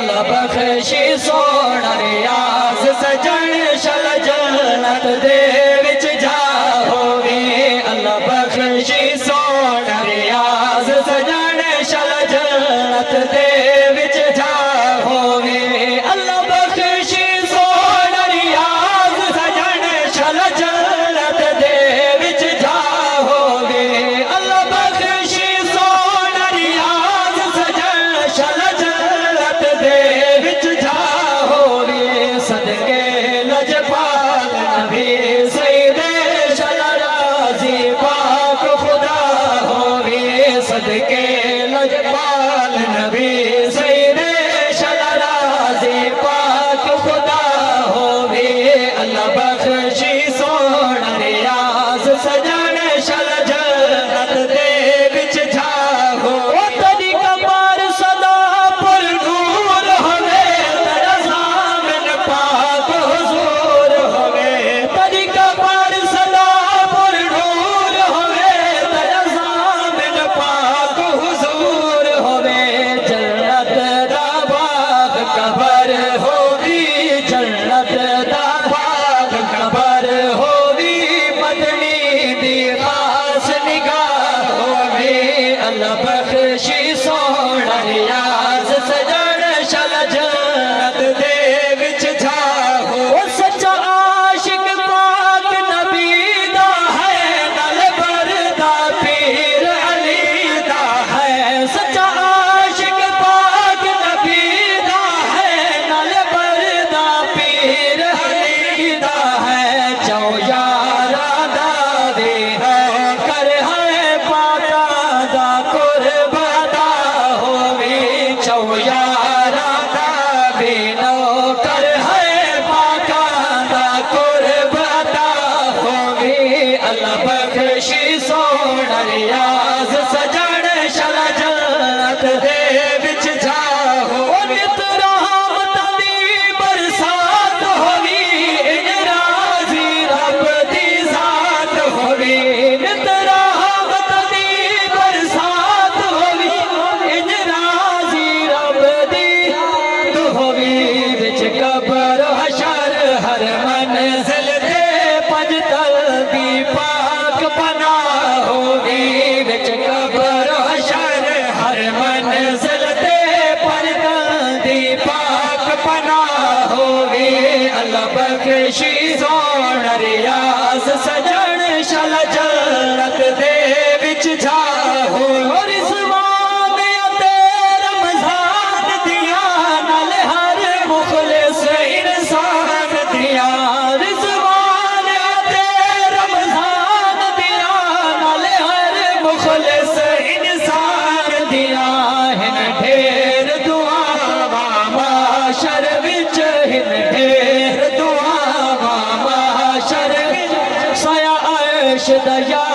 اللہ بخشی سونا ریاض سجن شل جنت دے وچ جا ہووے اللہ بخشی سونا ریاض سجن شل جنت دے وچ جا ہووے اللہ بخشی سونا ریاض سجن شل جنت دے وچ جا ہووے اللہ بخشی سونا ریاض سجن شل جنت دے وچ جا ہووے صدقے لجپال نبی سید شل راضی پاک خدا ہووے صدقے لجپال نبی سید شل راضی پاک خدا ہووے اللہ بخشی سونا ریاض سجن شل جنت دے وچ جا ہووے تیری کمر صدا پر نور ہووے تیرا سامن پاک حضور ہووے تیری کمر صدا پر نور ہووے تیرا سامن پاک حضور ہووے جنت دا باغ قبر ہووی جنت دا باغ قبر ہووی مدنی دی خاص نگاہ ہووے اللہ بخشی سونا ریاض سجن شل جنت دے وچ جا ہووے سچا عاشق پاک نبی دا ہے نال بردا پیر علی دا ہے سچا عاشق پاک نبی دا ہے نال بردا پیر علی دا ہے جو یاراں دا وے ہے کر ہے پاکاں دا قرب ادا ہووے جو یاراں دا وے نوکر ہے پاکاں دا قرب ادا ہووے اللہ بخشی سونا ریاض سجن شل جنت دے وچ جا ہووے نت رحمت دی برسات ہووی ان راضی رب دی ذات ہووی نت رحمت دی برسات ہووی ان راضی رب دی ہووی وچ قبر حشر ہر منزل تے پجتل دی پاک پناہ ہووی وچ قبر حشر ہر منزل تے پجتل دی پاک پناہ ہووی اللہ بخشی سونا ریاض سجن شل جنت دے وچ جا ہووے رضوان اتے رمضان دیاں نال ہر مخلص انسان دیاں رضوان اتے رمضان دیاں نال ہر مخلص انسان دیاں ہن ڈھیر دعاواں معاشر وچ ہن ڈھیر دعاواں معاشر وچ سایہ عرش دا یا